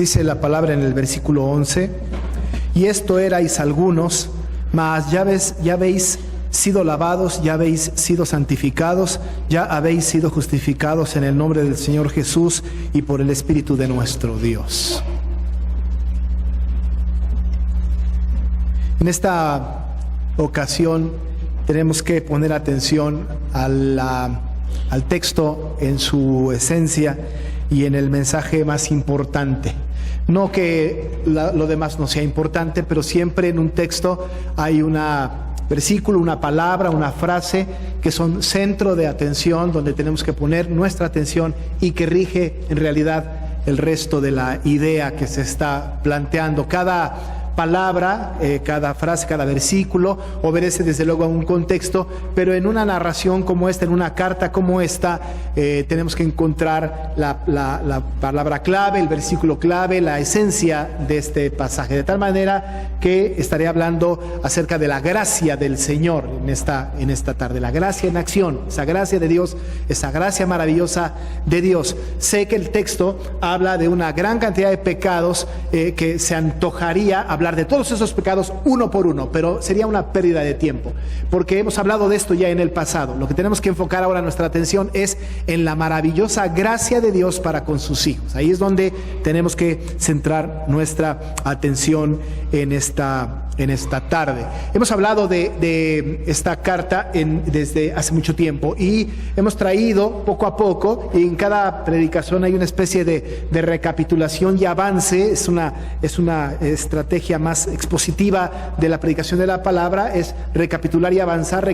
Dice la palabra en el versículo 11: y esto erais algunos, mas ya habéis sido lavados, ya habéis sido santificados, ya habéis sido justificados en el nombre del Señor Jesús y por el Espíritu de nuestro Dios. En esta ocasión tenemos que poner atención al texto en su esencia y en el mensaje más importante. No que lo demás no sea importante, pero siempre en un texto hay un versículo, una palabra, una frase que son centro de atención, donde tenemos que poner nuestra atención y que rige en realidad el resto de la idea que se está planteando. Cada palabra, cada frase, cada versículo obedece desde luego a un contexto, pero en una narración como esta, en una carta como esta, tenemos que encontrar la palabra clave, el versículo clave, la esencia de este pasaje, de tal manera que estaré hablando acerca de la gracia del Señor en esta tarde, la gracia en acción, esa gracia de Dios, esa gracia maravillosa de Dios. Sé que el texto habla de una gran cantidad de pecados que se antojaría hablar de todos esos pecados uno por uno, pero sería una pérdida de tiempo, porque hemos hablado de esto ya en el pasado. Lo que tenemos que enfocar ahora nuestra atención es en la maravillosa gracia de Dios para con sus hijos. Ahí es donde tenemos que centrar nuestra atención en esta tarde. Hemos hablado de esta carta desde hace mucho tiempo y hemos traído poco a poco, y en cada predicación hay una especie de recapitulación y avance. Es una estrategia más expositiva de la predicación de la palabra, es recapitular y avanzar,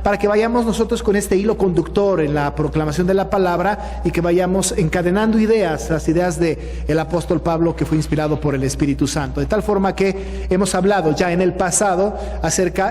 para que vayamos nosotros con este hilo conductor en la proclamación de la palabra y que vayamos encadenando las ideas del apóstol Pablo, que fue inspirado por el Espíritu Santo. De tal forma que hemos hablado ya en el pasado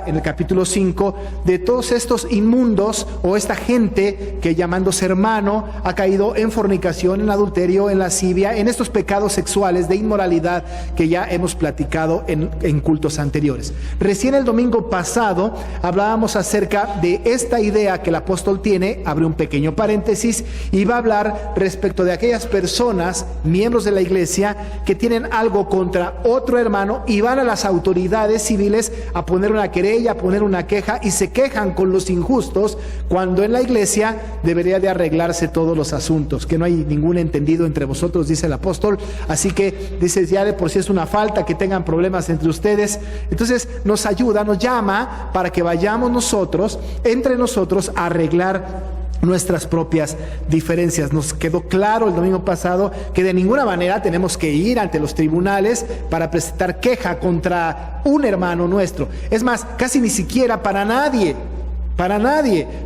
en el capítulo 5, de todos estos inmundos, o esta gente que, llamándose hermano, ha caído en fornicación, en adulterio, en lascivia, en estos pecados sexuales de inmoralidad que ya hemos platicado en cultos anteriores. Recién el domingo pasado hablábamos acerca de esta idea que el apóstol tiene, abre un pequeño paréntesis, y va a hablar respecto de aquellas personas, miembros de la iglesia, que tienen algo contra otro hermano y van a las autoridades civiles a poner una querella, a poner una queja, y se quejan con los injustos, cuando en la iglesia debería de arreglarse todos los asuntos, que no hay ningún entendido entre vosotros, dice el apóstol. Así que dice, ya de por sí es una falta que tengan problemas entre ustedes. Entonces nos ayuda, nos llama para que vayamos nosotros, entre nosotros, a arreglar nuestras propias diferencias. Nos quedó claro el domingo pasado que de ninguna manera tenemos que ir ante los tribunales para presentar queja contra un hermano nuestro. Es más, casi ni siquiera para nadie,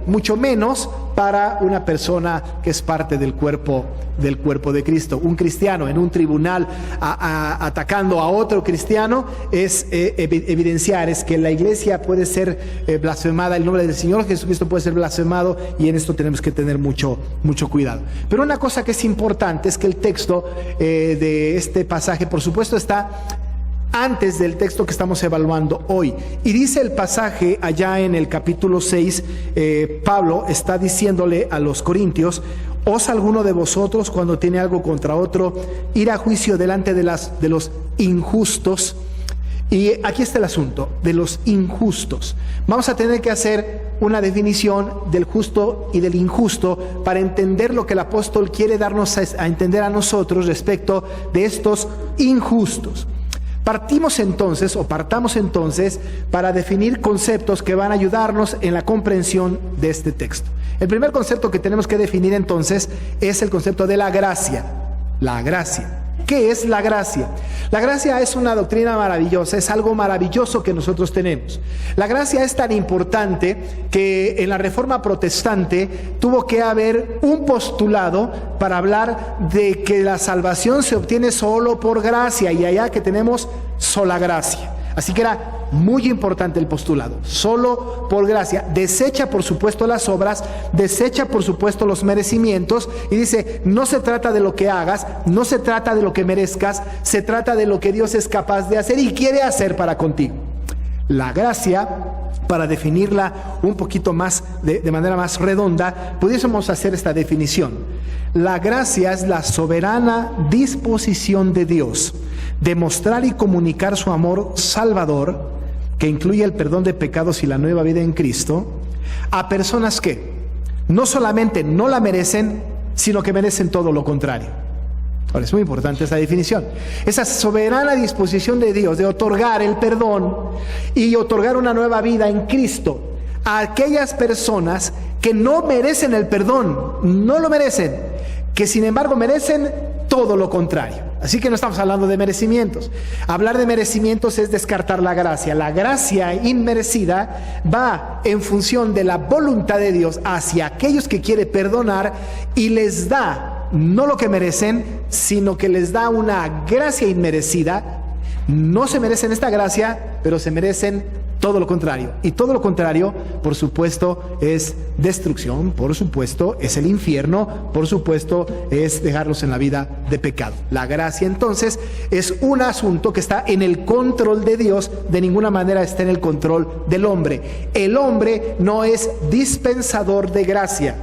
mucho menos para una persona que es parte del cuerpo de Cristo. Un cristiano en un tribunal atacando a otro cristiano es evidenciar es que la iglesia puede ser blasfemada, el nombre del Señor Jesucristo puede ser blasfemado, y en esto tenemos que tener mucho cuidado. Pero una cosa que es importante es que el texto de este pasaje, por supuesto, está antes del texto que estamos evaluando hoy. Y dice el pasaje allá en el capítulo 6, Pablo está diciéndole a los corintios: ¿osa alguno de vosotros, cuando tiene algo contra otro, ir a juicio delante de los injustos? Y aquí está el asunto de los injustos. Vamos a tener que hacer una definición del justo y del injusto para entender lo que el apóstol quiere darnos a entender a nosotros respecto de estos injustos. Partamos entonces para definir conceptos que van a ayudarnos en la comprensión de este texto. El primer concepto que tenemos que definir entonces es el concepto de la gracia. La gracia. ¿Qué es la gracia? La gracia es una doctrina maravillosa, es algo maravilloso que nosotros tenemos. La gracia es tan importante que en la Reforma Protestante tuvo que haber un postulado para hablar de que la salvación se obtiene solo por gracia, y allá que tenemos sola gracia. Así que era muy importante el postulado, solo por gracia. Desecha por supuesto las obras, desecha por supuesto los merecimientos, y dice, no se trata de lo que hagas, no se trata de lo que merezcas, se trata de lo que Dios es capaz de hacer y quiere hacer para contigo. La gracia para definirla un poquito más, de manera más redonda, pudiésemos hacer esta definición. La gracia es la soberana disposición de Dios de mostrar y comunicar su amor salvador, que incluye el perdón de pecados y la nueva vida en Cristo, a personas que no solamente no la merecen, sino que merecen todo lo contrario. Ahora, es muy importante esta definición. Esa soberana disposición de Dios de otorgar el perdón y otorgar una nueva vida en Cristo a aquellas personas que no merecen el perdón, no lo merecen, que sin embargo merecen todo lo contrario. Así que no estamos hablando de merecimientos. Hablar de merecimientos es descartar la gracia. La gracia inmerecida va en función de la voluntad de Dios hacia aquellos que quiere perdonar y les da no lo que merecen, sino que les da una gracia inmerecida. No se merecen esta gracia, pero se merecen todo lo contrario. Y todo lo contrario, por supuesto, es destrucción, por supuesto, es el infierno, por supuesto, es dejarlos en la vida de pecado. La gracia, entonces, es un asunto que está en el control de Dios, de ninguna manera está en el control del hombre. El hombre no es dispensador de gracia.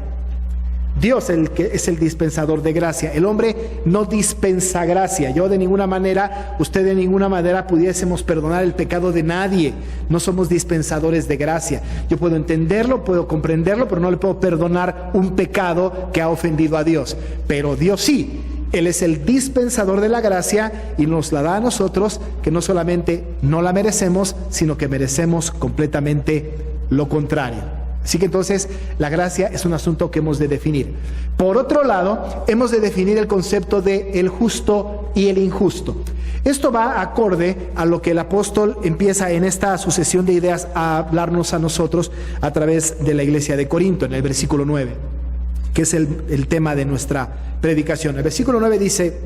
Dios el que es el dispensador de gracia. El hombre no dispensa gracia. Yo de ninguna manera, usted de ninguna manera pudiésemos perdonar el pecado de nadie. No somos dispensadores de gracia. Yo puedo entenderlo, puedo comprenderlo, pero no le puedo perdonar un pecado que ha ofendido a Dios. Pero Dios sí. Él es el dispensador de la gracia y nos la da a nosotros, que no solamente no la merecemos, sino que merecemos completamente lo contrario. Así que entonces la gracia es un asunto que hemos de definir. Por otro lado, hemos de definir el concepto de el justo y el injusto. Esto va acorde a lo que el apóstol empieza en esta sucesión de ideas a hablarnos a nosotros a través de la iglesia de Corinto, en el versículo 9, que es el tema de nuestra predicación. El versículo 9 dice: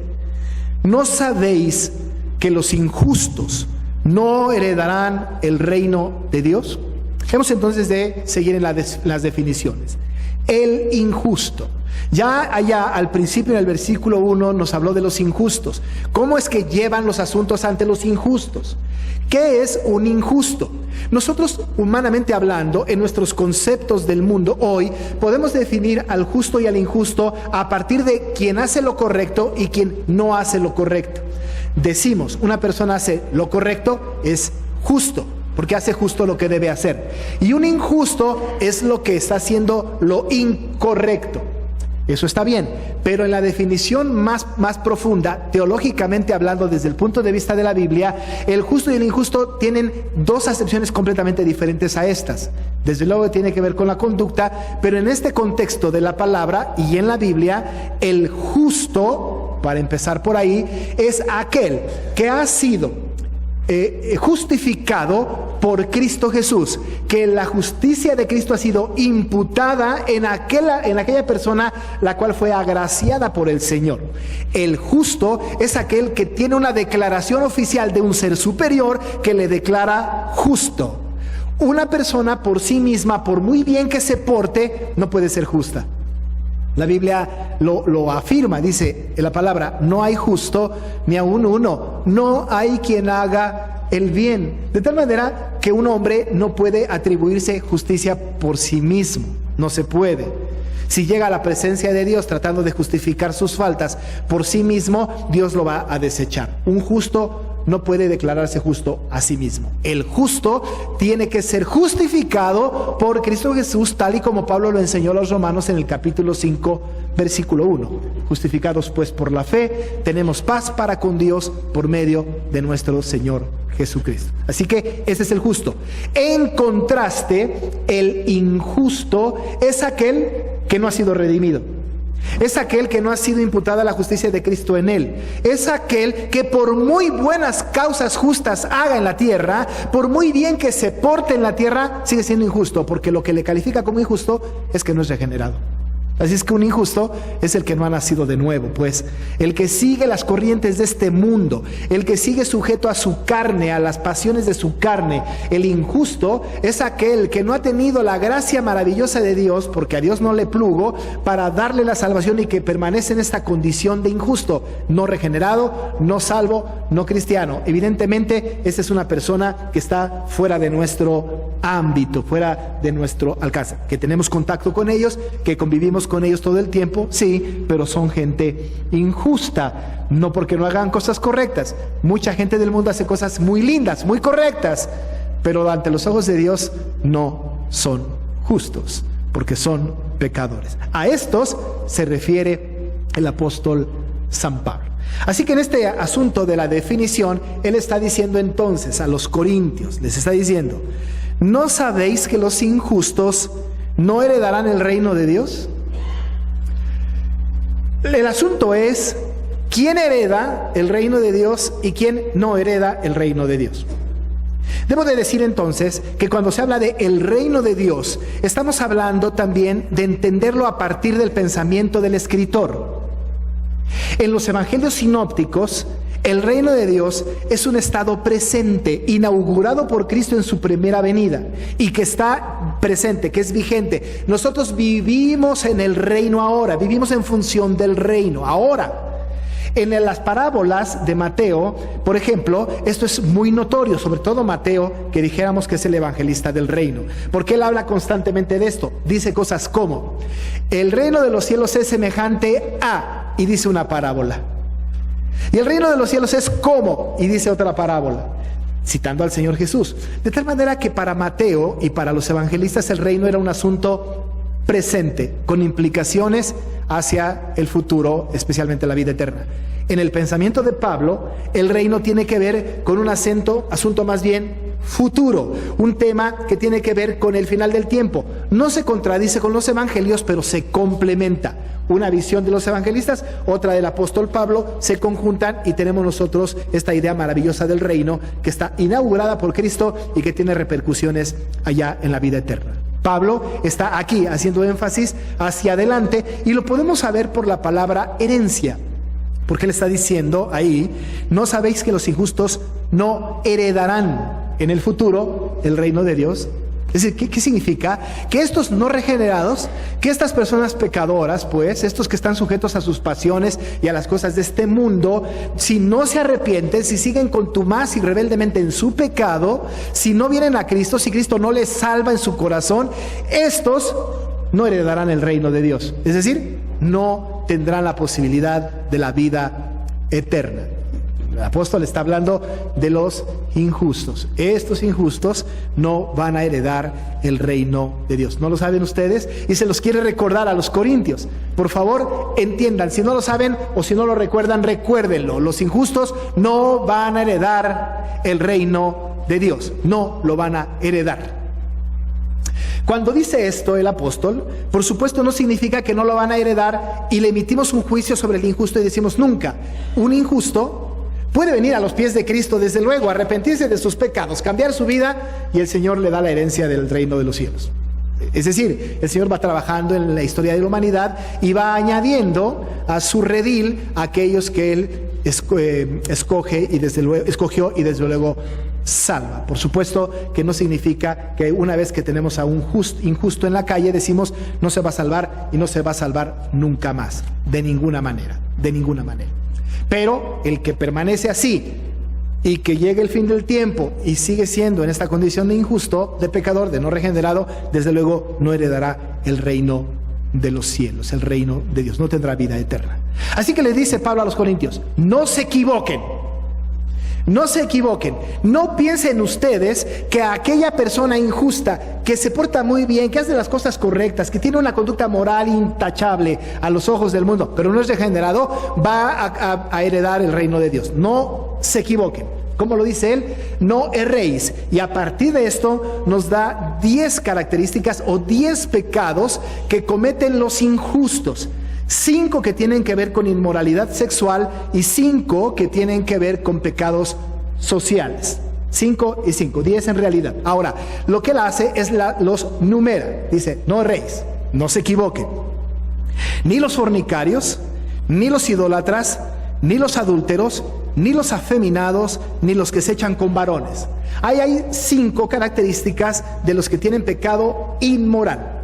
¿no sabéis que los injustos no heredarán el reino de Dios? Hemos entonces de seguir en las definiciones. El injusto. Ya allá al principio en el versículo 1 nos habló de los injustos. ¿Cómo es que llevan los asuntos ante los injustos? ¿Qué es un injusto? Nosotros, humanamente hablando, en nuestros conceptos del mundo hoy, podemos definir al justo y al injusto a partir de quien hace lo correcto y quien no hace lo correcto. Decimos, una persona hace lo correcto, es justo, porque hace justo lo que debe hacer. Y un injusto es lo que está haciendo lo incorrecto. Eso está bien, pero en la definición más profunda, teológicamente hablando, desde el punto de vista de la Biblia, el justo y el injusto tienen dos acepciones completamente diferentes a estas. Desde luego tiene que ver con la conducta, pero en este contexto de la palabra y en la Biblia, el justo, para empezar por ahí, es aquel que ha sido justificado por Cristo Jesús, que la justicia de Cristo ha sido imputada en aquella persona la cual fue agraciada por el Señor. El justo es aquel que tiene una declaración oficial de un ser superior que le declara justo. Una persona por sí misma, por muy bien que se porte, no puede ser justa. La Biblia lo afirma, dice en la palabra: no hay justo ni aun uno, no hay quien haga el bien. De tal manera que un hombre no puede atribuirse justicia por sí mismo, no se puede. Si llega a la presencia de Dios tratando de justificar sus faltas por sí mismo, Dios lo va a desechar. Un justo no puede declararse justo a sí mismo. El justo tiene que ser justificado por Cristo Jesús, tal y como Pablo lo enseñó a los romanos en el capítulo 5, versículo 1. Justificados pues por la fe, tenemos paz para con Dios por medio de nuestro Señor Jesucristo. Así que ese es el justo. En contraste, el injusto es aquel que no ha sido redimido. Es aquel que no ha sido imputada la justicia de Cristo en él. Es aquel que por muy buenas causas justas haga en la tierra, por muy bien que se porte en la tierra, sigue siendo injusto, porque lo que le califica como injusto es que no es regenerado. Así es que un injusto es el que no ha nacido de nuevo, pues el que sigue las corrientes de este mundo, el que sigue sujeto a su carne, a las pasiones de su carne. El injusto es aquel que no ha tenido la gracia maravillosa de Dios, porque a Dios no le plugo, para darle la salvación, y que permanece en esta condición de injusto, no regenerado, no salvo, no cristiano. Evidentemente, esta es una persona que está fuera de nuestro ámbito, fuera de nuestro alcance, que tenemos contacto con ellos, que convivimos con ellos todo el tiempo, sí, pero son gente injusta, no porque no hagan cosas correctas. Mucha gente del mundo hace cosas muy lindas, muy correctas, pero ante los ojos de Dios no son justos, porque son pecadores. A estos se refiere el apóstol San Pablo. Así que en este asunto de la definición, él está diciendo entonces a los corintios, les está diciendo: ¿no sabéis que los injustos no heredarán el reino de Dios? El asunto es quién hereda el reino de Dios y quién no hereda el reino de Dios. Debo de decir entonces que cuando se habla de el reino de Dios, estamos hablando también de entenderlo a partir del pensamiento del escritor. En los evangelios sinópticos, el reino de Dios es un estado presente, inaugurado por Cristo en su primera venida, y que está presente, que es vigente. Nosotros vivimos en el reino ahora, vivimos en función del reino ahora. En las parábolas de Mateo, por ejemplo, esto es muy notorio, sobre todo Mateo, que dijéramos que es el evangelista del reino, porque él habla constantemente de esto. Dice cosas como: el reino de los cielos es semejante a, y dice una parábola. Y el reino de los cielos es como, y dice otra parábola, citando al Señor Jesús. De tal manera que para Mateo y para los evangelistas el reino era un asunto presente, con implicaciones hacia el futuro, especialmente la vida eterna. En el pensamiento de Pablo, el reino tiene que ver con un asunto más bien futuro, un tema que tiene que ver con el final del tiempo. No se contradice con los evangelios, pero se complementa. Una visión de los evangelistas, otra del apóstol Pablo, se conjuntan y tenemos nosotros esta idea maravillosa del reino que está inaugurada por Cristo y que tiene repercusiones allá en la vida eterna. Pablo está aquí haciendo énfasis hacia adelante, y lo podemos saber por la palabra herencia, porque él está diciendo ahí: ¿no sabéis que los injustos no heredarán en el futuro el reino de Dios? Es decir, ¿qué significa? Que estos no regenerados, que estas personas pecadoras, pues, estos que están sujetos a sus pasiones y a las cosas de este mundo, si no se arrepienten, si siguen contumaz y rebeldemente en su pecado, si no vienen a Cristo, si Cristo no les salva en su corazón, estos no heredarán el reino de Dios. Es decir, no tendrán la posibilidad de la vida eterna. El apóstol está hablando de los injustos. Estos injustos no van a heredar el reino de Dios. ¿No lo saben ustedes? Y se los quiere recordar a los corintios. Por favor, entiendan. Si no lo saben o si no lo recuerdan, recuérdenlo. Los injustos no van a heredar el reino de Dios. No lo van a heredar. Cuando dice esto el apóstol, por supuesto no significa que no lo van a heredar y le emitimos un juicio sobre el injusto y decimos nunca. Un injusto puede venir a los pies de Cristo, desde luego, arrepentirse de sus pecados, cambiar su vida, y el Señor le da la herencia del reino de los cielos. Es decir, el Señor va trabajando en la historia de la humanidad y va añadiendo a su redil a aquellos que Él escogió y desde luego salva. Por supuesto que no significa que una vez que tenemos a un injusto en la calle decimos no se va a salvar, y no se va a salvar nunca más, de ninguna manera, de ninguna manera. Pero el que permanece así y que llegue el fin del tiempo y sigue siendo en esta condición de injusto, de pecador, de no regenerado, desde luego no heredará el reino de los cielos, el reino de Dios, no tendrá vida eterna. Así que le dice Pablo a los corintios: no se equivoquen. No se equivoquen, no piensen ustedes que aquella persona injusta, que se porta muy bien, que hace las cosas correctas, que tiene una conducta moral intachable a los ojos del mundo, pero no es regenerado, va a heredar el reino de Dios. No se equivoquen. ¿Cómo lo dice él? No erréis. Y a partir de esto nos da 10 características o 10 pecados que cometen los injustos. 5 que tienen que ver con inmoralidad sexual y 5 que tienen que ver con pecados sociales. 5 y 5, 10 en realidad. Ahora, lo que él hace es los numera. Dice, no erréis, no se equivoquen. Ni los fornicarios, ni los idólatras, ni los adúlteros, ni los afeminados, ni los que se echan con varones. Ahí hay 5 características de los que tienen pecado inmoral.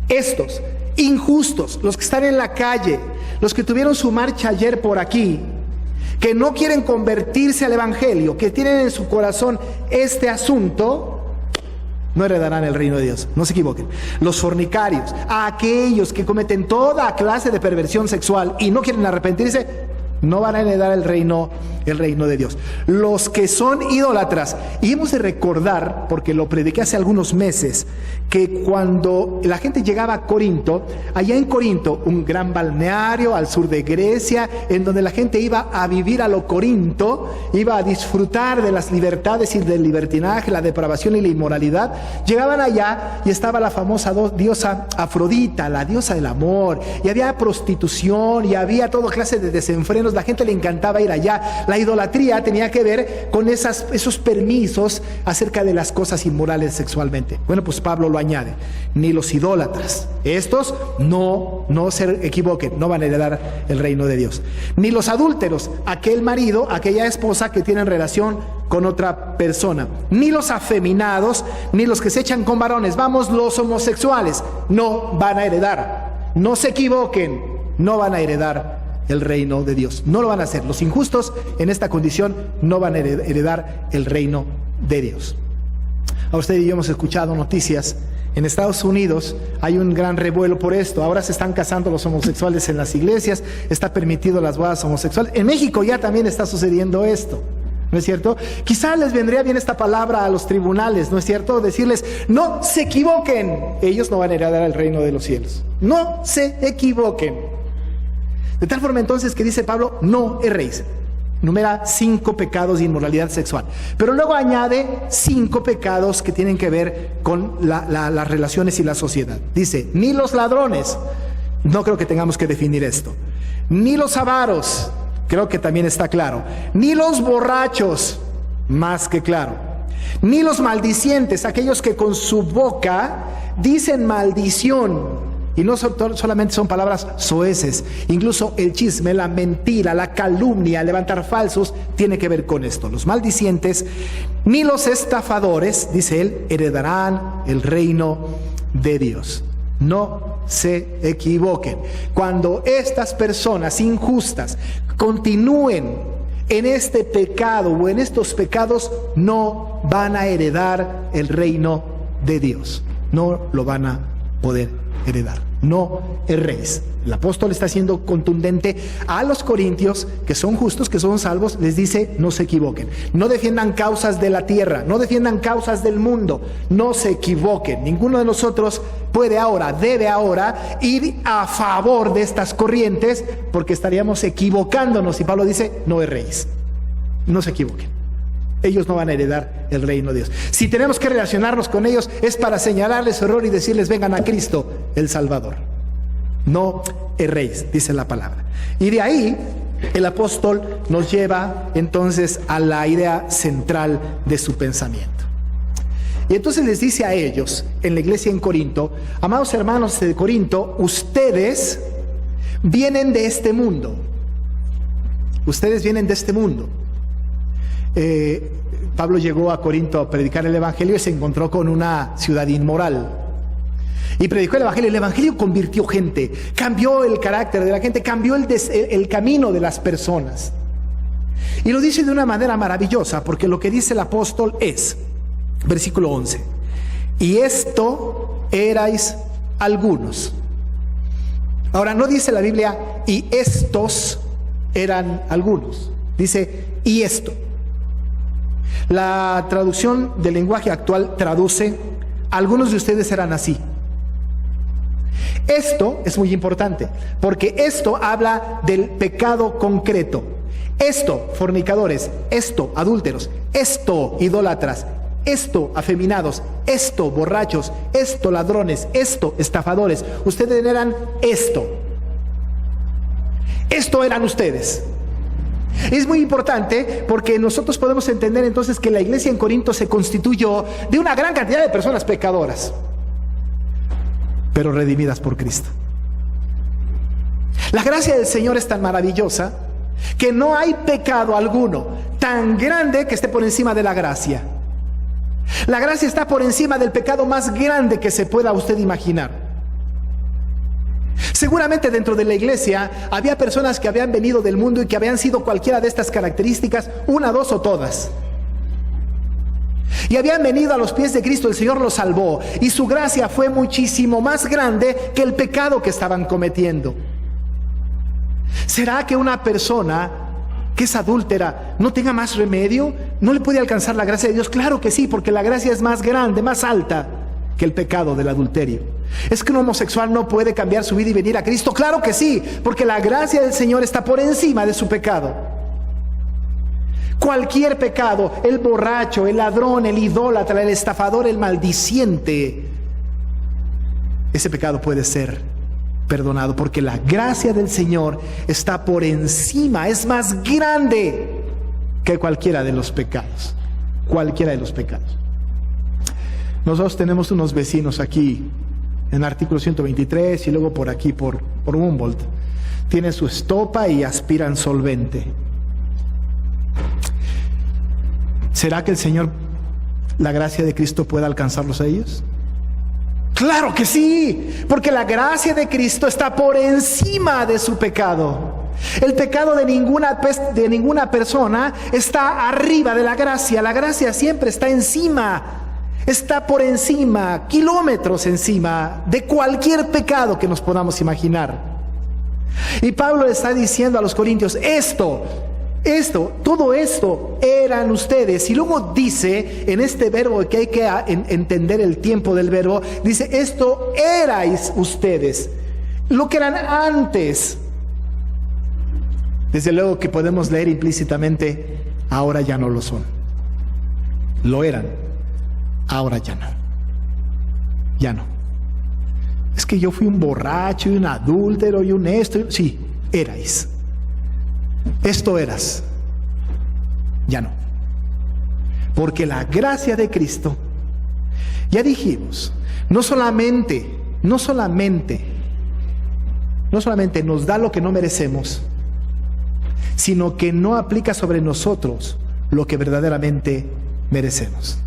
Estos, injustos, los que están en la calle, los que tuvieron su marcha ayer por aquí, que no quieren convertirse al evangelio, que tienen en su corazón este asunto, no heredarán el reino de Dios. No se equivoquen. Los fornicarios, aquellos que cometen toda clase de perversión sexual y no quieren arrepentirse, no van a heredar el reino de Dios. Los que son idólatras, y hemos de recordar, porque lo prediqué hace algunos meses, que cuando la gente llegaba a Corinto, allá en Corinto, un gran balneario al sur de Grecia, en donde la gente iba a vivir a lo Corinto, iba a disfrutar de las libertades y del libertinaje, la depravación y la inmoralidad, llegaban allá y estaba la famosa diosa Afrodita, la diosa del amor, y había prostitución y había toda clase de desenfrenos. La gente le encantaba ir allá. La idolatría tenía que ver con esos permisos acerca de las cosas inmorales sexualmente. Bueno, pues Pablo lo añade: ni los idólatras, estos no se equivoquen, no van a heredar el reino de Dios. Ni los adúlteros, aquel marido, aquella esposa que tienen relación con otra persona. Ni los afeminados, ni los que se echan con varones. Vamos, los homosexuales no van a heredar. No se equivoquen, no van a heredar el reino de Dios. No lo van a hacer. Los injustos en esta condición no van a heredar el reino de Dios. A usted y yo hemos escuchado noticias. En Estados Unidos hay un gran revuelo por esto. Ahora se están casando los homosexuales en las iglesias. Está permitido las bodas homosexuales. En México ya también está sucediendo esto, ¿no es cierto? Quizá les vendría bien esta palabra a los tribunales, ¿no es cierto? Decirles: no se equivoquen. Ellos no van a heredar el reino de los cielos. No se equivoquen. De tal forma entonces que dice Pablo: no erréis. Numera 5 pecados de inmoralidad sexual. Pero luego añade 5 pecados que tienen que ver con las relaciones y la sociedad. Dice: ni los ladrones. No creo que tengamos que definir esto. Ni los avaros. Creo que también está claro. Ni los borrachos. Más que claro. Ni los maldicientes, aquellos que con su boca dicen maldición. Y no solamente son palabras soeces, incluso el chisme, la mentira, la calumnia, levantar falsos, tiene que ver con esto. Los maldicientes, ni los estafadores, dice él, heredarán el reino de Dios. No se equivoquen. Cuando estas personas injustas continúen en este pecado o en estos pecados, no van a heredar el reino de Dios. No lo van a poder heredar. No erréis. El apóstol está siendo contundente a los corintios, que son justos, que son salvos. Les dice: no se equivoquen. No defiendan causas de la tierra, no defiendan causas del mundo. No se equivoquen. Ninguno de nosotros puede ahora, debe ahora ir a favor de estas corrientes, porque estaríamos equivocándonos. Y Pablo dice: no erréis. No se equivoquen. Ellos no van a heredar el reino de Dios. Si tenemos que relacionarnos con ellos, es para señalarles su error y decirles: vengan a Cristo, el Salvador. No erréis, dice la palabra. Y de ahí el apóstol nos lleva entonces a la idea central de su pensamiento. Y entonces les dice a ellos, en la iglesia en Corinto: amados hermanos de Corinto, ustedes vienen de este mundo. Ustedes vienen de este mundo. Pablo llegó a Corinto a predicar el evangelio y se encontró con una ciudad inmoral. Y predicó el evangelio. El evangelio convirtió gente, cambió el carácter de la gente, cambió el camino de las personas. Y lo dice de una manera maravillosa, porque lo que dice el apóstol es, versículo 11: y esto erais algunos. Ahora, no dice la Biblia y estos eran algunos. Dice y esto. La traducción del lenguaje actual traduce: algunos de ustedes eran así. Esto es muy importante, porque esto habla del pecado concreto. Esto, fornicadores; esto, adúlteros; esto, idólatras; esto, afeminados; esto, borrachos; esto, ladrones; esto, estafadores. Ustedes eran esto. Esto eran ustedes. Es muy importante porque nosotros podemos entender entonces que la iglesia en Corinto se constituyó de una gran cantidad de personas pecadoras, pero redimidas por Cristo. La gracia del Señor es tan maravillosa que no hay pecado alguno tan grande que esté por encima de la gracia. La gracia está por encima del pecado más grande que se pueda usted imaginar. Seguramente dentro de la iglesia había personas que habían venido del mundo y que habían sido cualquiera de estas características, una, dos o todas. Y habían venido a los pies de Cristo, el Señor los salvó y su gracia fue muchísimo más grande que el pecado que estaban cometiendo. ¿Será que una persona que es adúltera no tenga más remedio? ¿No le puede alcanzar la gracia de Dios? Claro que sí, porque la gracia es más grande, más alta que el pecado del adulterio. ¿Es que un homosexual no puede cambiar su vida y venir a Cristo? Claro que sí, porque la gracia del Señor está por encima de su pecado. Cualquier pecado, el borracho, el ladrón, el idólatra, el estafador, el maldiciente, ese pecado puede ser perdonado porque la gracia del Señor está por encima, es más grande que cualquiera de los pecados. Cualquiera de los pecados. Nosotros tenemos unos vecinos aquí en artículo 123 y luego por aquí por Humboldt. Tienen su estopa y aspiran solvente. ¿Será que el Señor, la gracia de Cristo, pueda alcanzarlos a ellos? Claro que sí, porque la gracia de Cristo está por encima de su pecado. El pecado de ninguna persona está arriba de la gracia. La gracia siempre está encima, está por encima, kilómetros encima de cualquier pecado que nos podamos imaginar. Y Pablo le está diciendo a los corintios, todo esto eran ustedes. Y luego dice en este verbo que hay que entender el tiempo del verbo, dice, esto erais ustedes, lo que eran antes. Desde luego que podemos leer implícitamente, ahora ya no lo son. Lo eran, ahora ya no. Ya no. Es que yo fui un borracho y un adúltero y un esto. Sí, erais. Esto eras, ya no. Porque la gracia de Cristo, ya dijimos, no solamente nos da lo que no merecemos, sino que no aplica sobre nosotros lo que verdaderamente merecemos.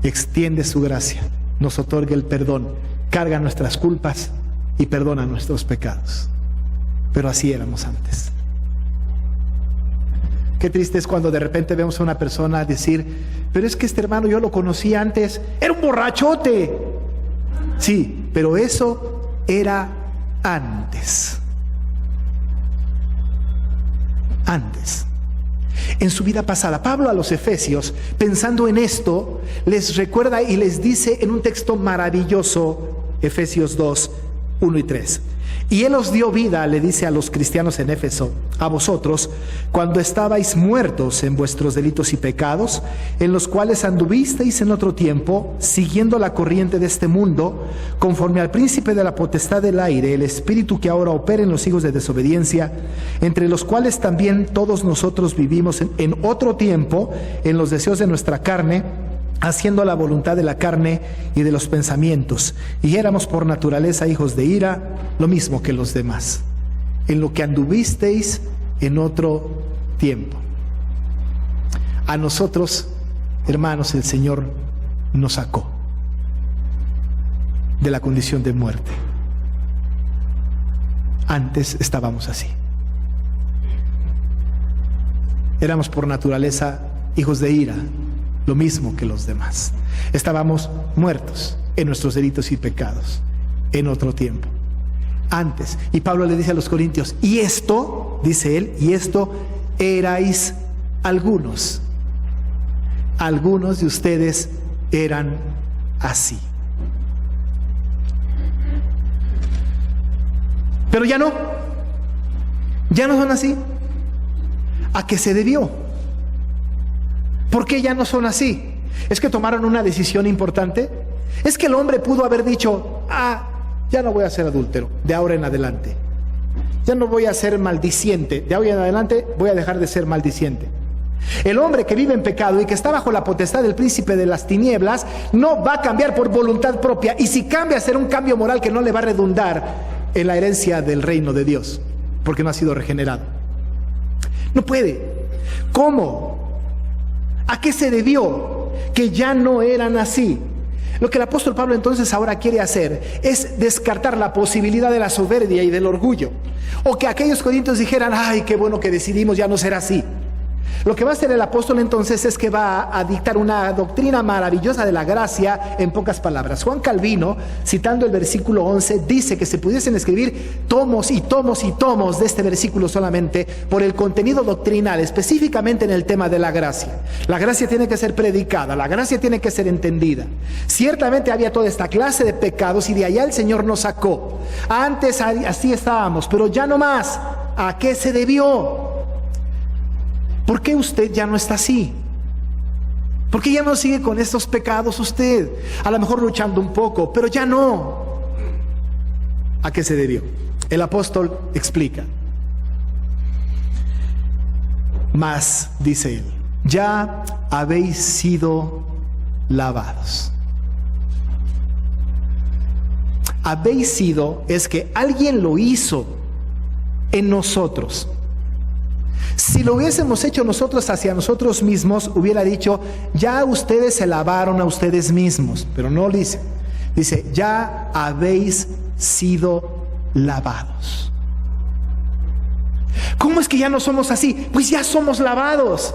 Extiende su gracia, nos otorga el perdón, carga nuestras culpas y perdona nuestros pecados. Pero así éramos antes. Qué triste es cuando de repente vemos a una persona decir, pero es que este hermano yo lo conocí antes, era un borrachote. Sí, pero eso era antes. Antes. En su vida pasada. Pablo a los Efesios, pensando en esto, les recuerda y les dice en un texto maravilloso, Efesios 2, 1 y 3. Y Él os dio vida, le dice a los cristianos en Éfeso, a vosotros, cuando estabais muertos en vuestros delitos y pecados, en los cuales anduvisteis en otro tiempo, siguiendo la corriente de este mundo, conforme al príncipe de la potestad del aire, el espíritu que ahora opera en los hijos de desobediencia, entre los cuales también todos nosotros vivimos en otro tiempo, en los deseos de nuestra carne, haciendo la voluntad de la carne y de los pensamientos, y éramos por naturaleza hijos de ira, lo mismo que los demás, en lo que anduvisteis en otro tiempo. A nosotros, hermanos, el Señor nos sacó de la condición de muerte. Antes estábamos así. Éramos por naturaleza hijos de ira, lo mismo que los demás. Estábamos muertos en nuestros delitos y pecados en otro tiempo, antes. Y Pablo le dice a los corintios, y esto, dice él, y esto erais algunos. Algunos de ustedes eran así. Pero ya no son así. ¿A qué se debió? ¿Por qué ya no son así? ¿Es que tomaron una decisión importante? ¿Es que el hombre pudo haber dicho, ya no voy a ser adúltero de ahora en adelante? Ya no voy a ser maldiciente, de ahora en adelante voy a dejar de ser maldiciente. El hombre que vive en pecado y que está bajo la potestad del príncipe de las tinieblas no va a cambiar por voluntad propia, y si cambia será un cambio moral que no le va a redundar en la herencia del reino de Dios, porque no ha sido regenerado. No puede. ¿Cómo? ¿A qué se debió que ya no eran así? Lo que el apóstol Pablo entonces ahora quiere hacer es descartar la posibilidad de la soberbia y del orgullo, o que aquellos corintios dijeran: ay, qué bueno que decidimos ya no ser así. Lo que va a hacer el apóstol entonces es que va a dictar una doctrina maravillosa de la gracia en pocas palabras. Juan Calvino, citando el versículo 11, dice que se pudiesen escribir tomos y tomos y tomos de este versículo solamente por el contenido doctrinal, específicamente en el tema de la gracia. La gracia tiene que ser predicada, la gracia tiene que ser entendida. Ciertamente había toda esta clase de pecados y de allá el Señor nos sacó. Antes así estábamos, pero ya no más. ¿A qué se debió? ¿Por qué usted ya no está así? ¿Por qué ya no sigue con estos pecados usted? A lo mejor luchando un poco, pero ya no. ¿A qué se debió? El apóstol explica. Mas, dice él, ya habéis sido lavados. Habéis sido es que alguien lo hizo en nosotros. Si lo hubiésemos hecho nosotros hacia nosotros mismos, hubiera dicho: ya ustedes se lavaron a ustedes mismos. Pero no lo dice. Dice: ya habéis sido lavados. ¿Cómo es que ya no somos así? Pues ya somos lavados.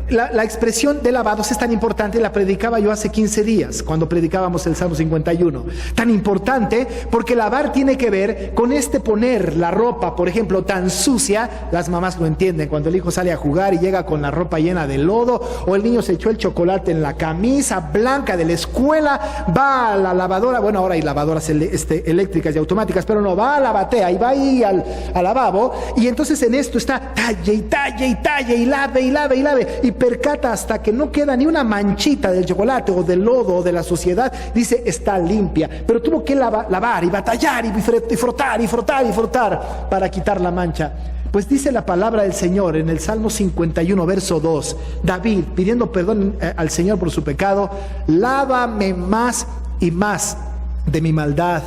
La expresión de lavados es tan importante, la predicaba yo hace 15 días cuando predicábamos el Salmo 51. Tan importante porque lavar tiene que ver con poner la ropa, por ejemplo, tan sucia. Las mamás lo entienden, cuando el hijo sale a jugar y llega con la ropa llena de lodo, o el niño se echó el chocolate en la camisa blanca de la escuela, va a la lavadora. Bueno, ahora hay lavadoras eléctricas y automáticas, pero no, va a la batea y va ahí al lavabo, y entonces en esto está talle y talle y talle y lave y lave y lave, y percata hasta que no queda ni una manchita del chocolate o del lodo o de la suciedad. Dice: está limpia, pero tuvo que lavar y batallar y frotar y frotar y frotar para quitar la mancha. Pues dice la palabra del Señor en el Salmo 51 verso 2, David pidiendo perdón al Señor por su pecado: lávame más y más de mi maldad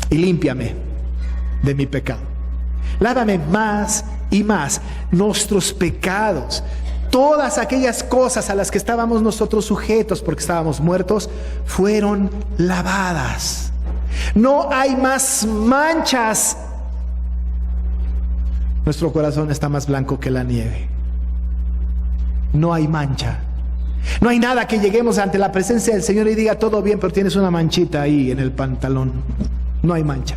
y límpiame de mi pecado. Lávame más y más nuestros pecados, todas aquellas cosas a las que estábamos nosotros sujetos porque estábamos muertos, fueron lavadas. No hay más manchas. Nuestro corazón está más blanco que la nieve. No hay mancha. No hay nada que lleguemos ante la presencia del Señor y diga: todo bien, pero tienes una manchita ahí en el pantalón. No hay mancha.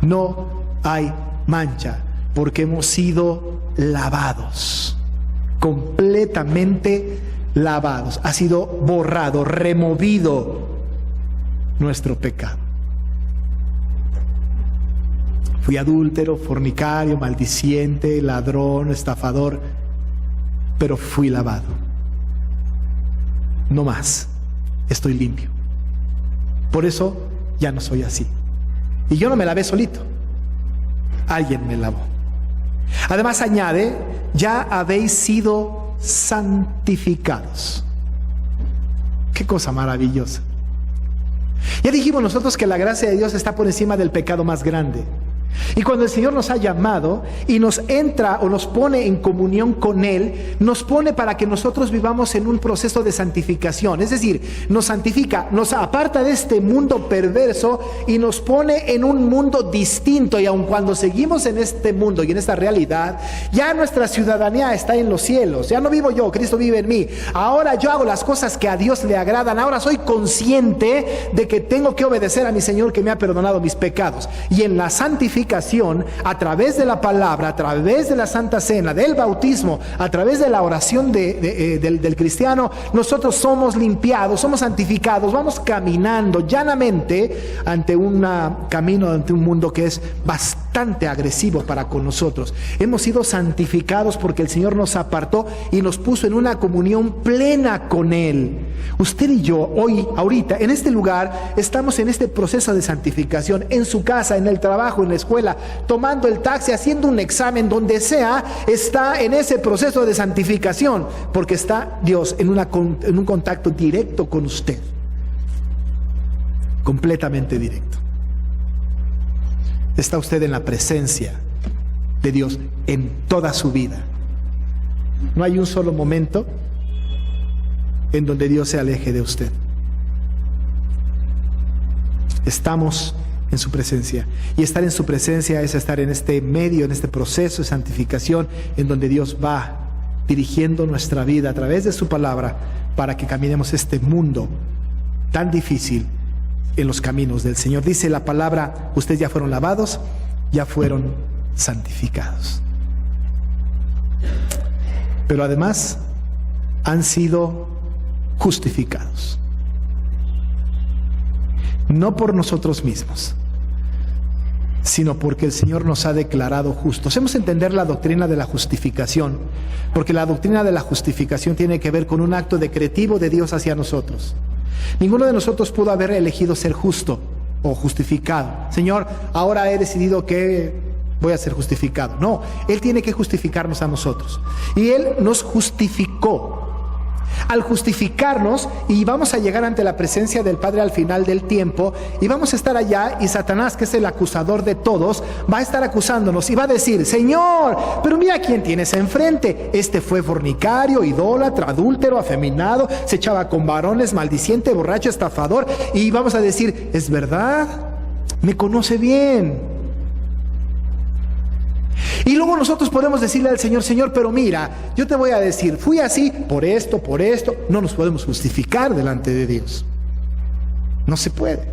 No hay mancha, porque hemos sido lavados, completamente lavados. Ha sido borrado, removido nuestro pecado. Fui adúltero, fornicario, maldiciente, ladrón, estafador, pero fui lavado. No más, estoy limpio. Por eso ya no soy así. Y yo no me lavé solito, alguien me lavó. Además añade: ya habéis sido santificados. Qué cosa maravillosa. Ya dijimos nosotros que la gracia de Dios está por encima del pecado más grande. Y cuando el Señor nos ha llamado y nos entra o nos pone en comunión con Él, nos pone para que nosotros vivamos en un proceso de santificación. Es decir, nos santifica, nos aparta de este mundo perverso y nos pone en un mundo distinto. Y aun cuando seguimos en este mundo y en esta realidad, ya nuestra ciudadanía está en los cielos. Ya no vivo yo, Cristo vive en mí. Ahora yo hago las cosas que a Dios le agradan. Ahora soy consciente de que tengo que obedecer a mi Señor, que me ha perdonado mis pecados. Y en la santificación, a través de la palabra, a través de la Santa Cena, del bautismo, a través de la oración del cristiano, nosotros somos limpiados, somos santificados, vamos caminando llanamente ante un camino, ante un mundo que es bastante agresivo para con nosotros. Hemos sido santificados porque el Señor nos apartó y nos puso en una comunión plena con Él. Usted y yo hoy, ahorita, en este lugar, estamos en este proceso de santificación, en su casa, en el trabajo, en la escuela, tomando el taxi, haciendo un examen, donde sea, está en ese proceso de santificación, porque está Dios en un contacto directo con usted. completamente directo. Está usted en la presencia de Dios en toda su vida. No hay un solo momento en donde Dios se aleje de usted. Estamos en su presencia, y estar en su presencia es estar en este medio, en este proceso de santificación, en donde Dios va dirigiendo nuestra vida a través de su palabra para que caminemos este mundo tan difícil en los caminos del Señor. Dice la palabra: ustedes ya fueron lavados, ya fueron santificados. Pero además han sido justificados. No por nosotros mismos, sino porque el Señor nos ha declarado justos. Debemos entender la doctrina de la justificación, porque la doctrina de la justificación tiene que ver con un acto decretivo de Dios hacia nosotros. Ninguno de nosotros pudo haber elegido ser justo o justificado. Señor, ahora he decidido que voy a ser justificado. No, Él tiene que justificarnos a nosotros. Y Él nos justificó. Al justificarnos, y vamos a llegar ante la presencia del Padre al final del tiempo, y vamos a estar allá, y Satanás, que es el acusador de todos, va a estar acusándonos y va a decir: Señor, pero mira quién tienes enfrente. Este fue fornicario, idólatra, adúltero, afeminado, se echaba con varones, maldiciente, borracho, estafador. Y vamos a decir: es verdad, me conoce bien. Y luego nosotros podemos decirle al Señor: Señor, pero mira, yo te voy a decir, fui así por esto. No nos podemos justificar delante de Dios. No se puede.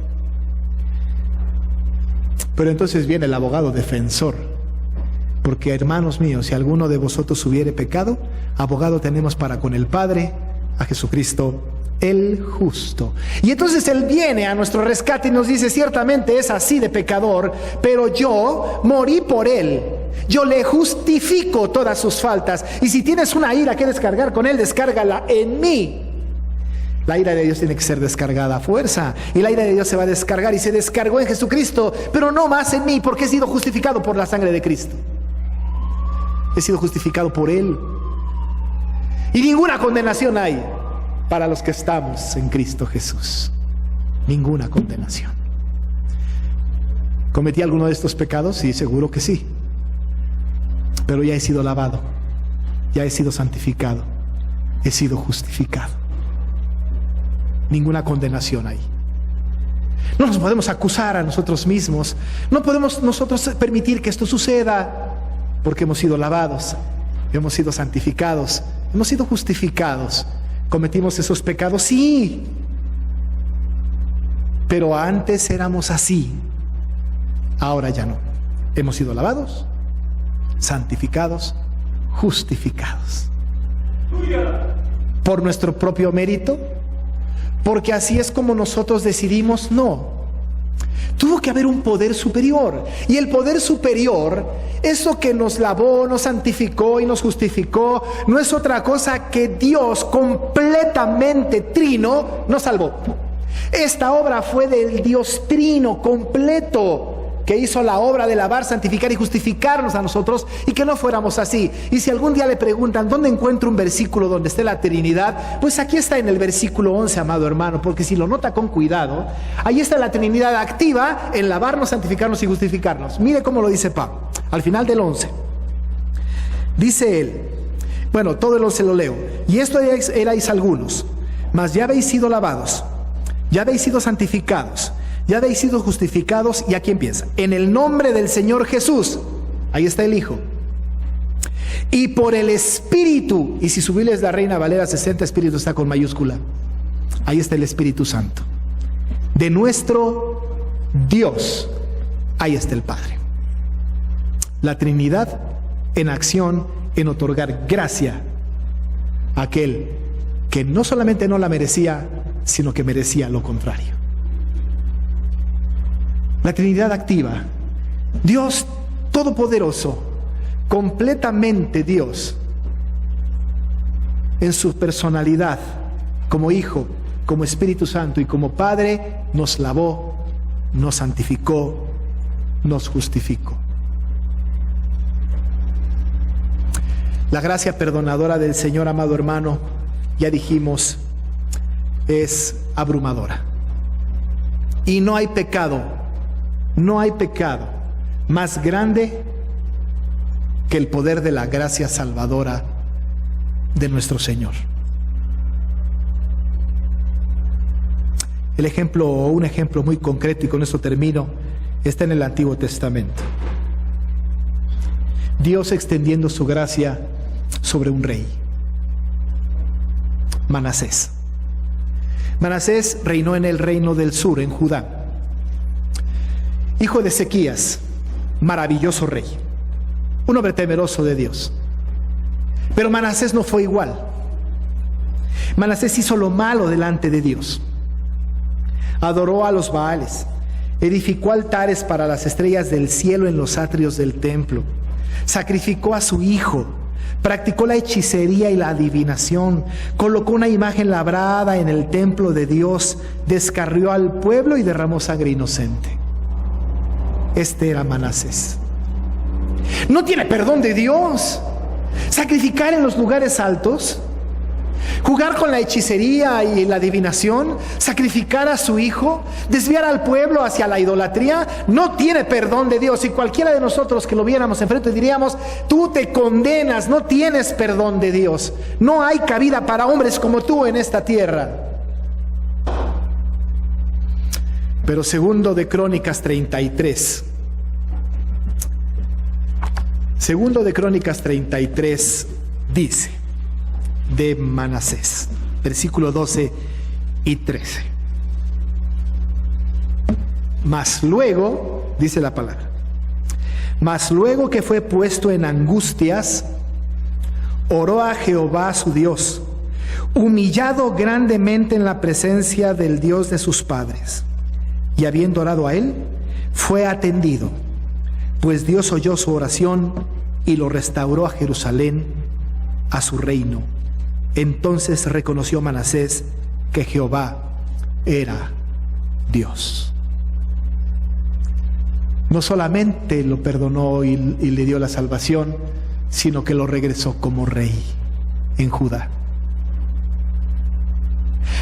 Pero entonces viene el abogado defensor. Porque, hermanos míos, si alguno de vosotros hubiere pecado, abogado tenemos para con el Padre, a Jesucristo el justo. Y entonces Él viene a nuestro rescate y nos dice: ciertamente es así de pecador, pero yo morí por Él. Yo le justifico todas sus faltas. Y si tienes una ira que descargar con Él, descárgala en mí. La ira de Dios tiene que ser descargada a fuerza. Y la ira de Dios se va a descargar, y se descargó en Jesucristo, pero no más en mí, porque he sido justificado por la sangre de Cristo. He sido justificado por Él. Y ninguna condenación hay para los que estamos en Cristo Jesús. Ninguna condenación. ¿Cometí alguno de estos pecados? Sí, seguro que sí. Pero ya he sido lavado, ya he sido santificado, he sido justificado. Ninguna condenación hay. No nos podemos acusar a nosotros mismos. No podemos nosotros permitir que esto suceda, porque hemos sido lavados, hemos sido santificados, hemos sido justificados. ¿Cometimos esos pecados? Sí. Pero antes éramos así. Ahora ya no. Hemos sido lavados, santificados, justificados. ¿Por nuestro propio mérito? Porque así es como nosotros decidimos. No. Tuvo que haber un poder superior. Y el poder superior, eso que nos lavó, nos santificó y nos justificó, no es otra cosa que Dios completamente trino nos salvó. Esta obra fue del Dios trino completo, que hizo la obra de lavar, santificar y justificarnos a nosotros, y que no fuéramos así. Y si algún día le preguntan ¿dónde encuentro un versículo donde esté la Trinidad? Pues aquí está en el versículo 11, amado hermano, porque si lo nota con cuidado, ahí está la Trinidad activa en lavarnos, santificarnos y justificarnos. Mire cómo lo dice Pablo, al final del 11. Dice él, bueno, todo el 11 lo leo: y esto erais algunos, mas ya habéis sido lavados, ya habéis sido santificados, ya habéis sido justificados. ¿Y aquí empieza? En el nombre del Señor Jesús. Ahí está el Hijo. Y por el Espíritu. Y si su Biblia es la Reina Valera 60, Espíritu está con mayúscula. Ahí está el Espíritu Santo. De nuestro Dios. Ahí está el Padre. La Trinidad en acción, en otorgar gracia a aquel que no solamente no la merecía, sino que merecía lo contrario. La Trinidad activa. Dios Todopoderoso, completamente Dios, en su personalidad, como Hijo, como Espíritu Santo y como Padre, nos lavó, nos santificó, nos justificó. La gracia perdonadora del Señor, amado hermano, ya dijimos, es abrumadora. Y no hay pecado más grande que el poder de la gracia salvadora de nuestro Señor. Un ejemplo muy concreto, y con esto termino, está en el Antiguo Testamento. Dios extendiendo su gracia sobre un rey, Manasés. Manasés reinó en el reino del sur, en Judá. Hijo de Ezequías, maravilloso rey, un hombre temeroso de Dios. Pero Manasés no fue igual. Manasés hizo lo malo delante de Dios. Adoró a los Baales, edificó altares para las estrellas del cielo en los atrios del templo, sacrificó a su hijo, practicó la hechicería y la adivinación, colocó una imagen labrada en el templo de Dios, descarrió al pueblo y derramó sangre inocente. Este era Manasés. No tiene perdón de Dios. Sacrificar en los lugares altos, jugar con la hechicería y la adivinación, sacrificar a su hijo, desviar al pueblo hacia la idolatría, no tiene perdón de Dios. Y cualquiera de nosotros que lo viéramos enfrente diríamos: tú te condenas, no tienes perdón de Dios. No hay cabida para hombres como tú en esta tierra. Pero segundo de Crónicas 33. Segundo de Crónicas 33 dice de Manasés, versículo 12 y 13. Mas luego, dice la palabra, mas luego que fue puesto en angustias, oró a Jehová su Dios, humillado grandemente en la presencia del Dios de sus padres. Y habiendo orado a él, fue atendido, pues Dios oyó su oración y lo restauró a Jerusalén, a su reino. Entonces reconoció Manasés que Jehová era Dios. No solamente lo perdonó y le dio la salvación, sino que lo regresó como rey en Judá.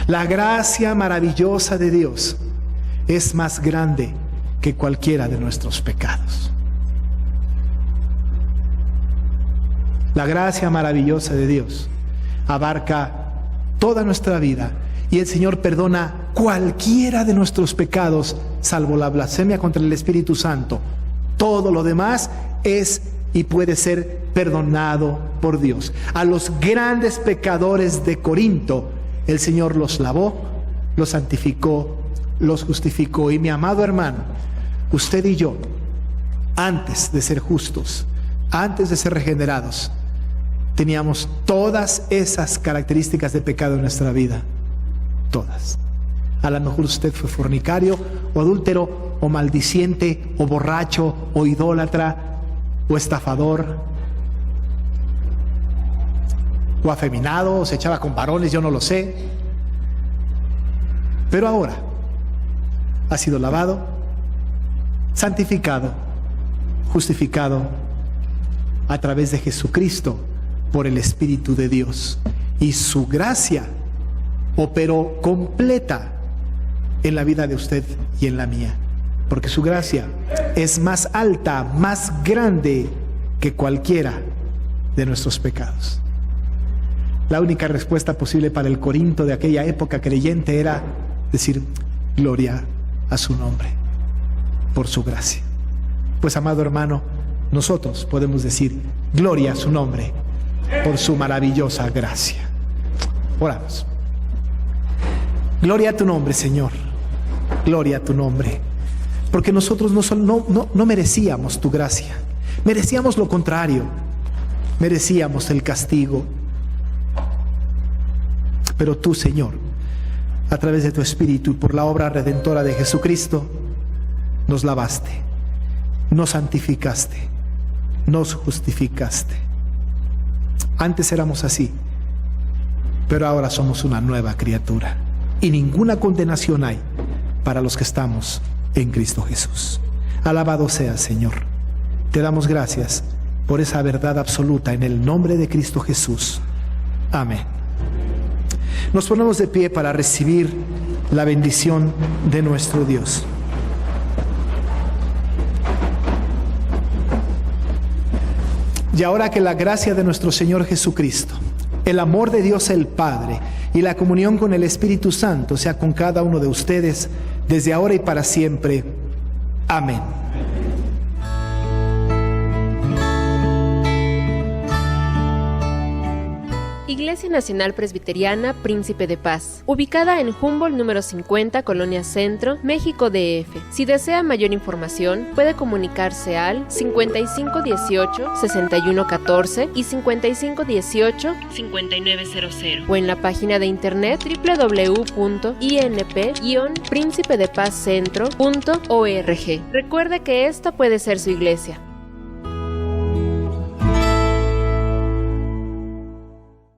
La gracia maravillosa de Dios es más grande que cualquiera de nuestros pecados. La gracia maravillosa de Dios abarca toda nuestra vida y el Señor perdona cualquiera de nuestros pecados, salvo la blasfemia contra el Espíritu Santo. Todo lo demás es y puede ser perdonado por Dios. A los grandes pecadores de Corinto, el Señor los lavó, los santificó, los justificó. Y mi amado hermano, usted y yo, antes de ser justos, antes de ser regenerados, teníamos todas esas características de pecado en nuestra vida. Todas. A lo mejor usted fue fornicario, o adúltero, o maldiciente, o borracho, o idólatra, o estafador, o afeminado, o se echaba con varones, yo no lo sé. Pero ahora ha sido lavado, santificado, justificado a través de Jesucristo por el Espíritu de Dios, y su gracia operó completa en la vida de usted y en la mía, porque su gracia es más alta, más grande que cualquiera de nuestros pecados. La única respuesta posible para el Corinto de aquella época creyente era decir: gloria a su nombre por su gracia. Pues, amado hermano, nosotros podemos decir gloria a su nombre por su maravillosa gracia. Oramos. Gloria a tu nombre, Señor. Gloria a tu nombre. Porque nosotros no merecíamos tu gracia. Merecíamos lo contrario. Merecíamos el castigo. Pero tú, Señor, a través de tu Espíritu y por la obra redentora de Jesucristo, nos lavaste, nos santificaste, nos justificaste. Antes éramos así, pero ahora somos una nueva criatura, y ninguna condenación hay para los que estamos en Cristo Jesús. Alabado seas, Señor. Te damos gracias por esa verdad absoluta en el nombre de Cristo Jesús. Amén. Nos ponemos de pie para recibir la bendición de nuestro Dios. Y ahora que la gracia de nuestro Señor Jesucristo, el amor de Dios el Padre y la comunión con el Espíritu Santo sea con cada uno de ustedes desde ahora y para siempre. Amén. Iglesia Nacional Presbiteriana Príncipe de Paz, ubicada en Humboldt número 50, Colonia Centro, México DF. Si desea mayor información, puede comunicarse al 5518-6114 y 5518-5900 o en la página de internet www.inp-príncipedepazcentro.org. Recuerde que esta puede ser su iglesia.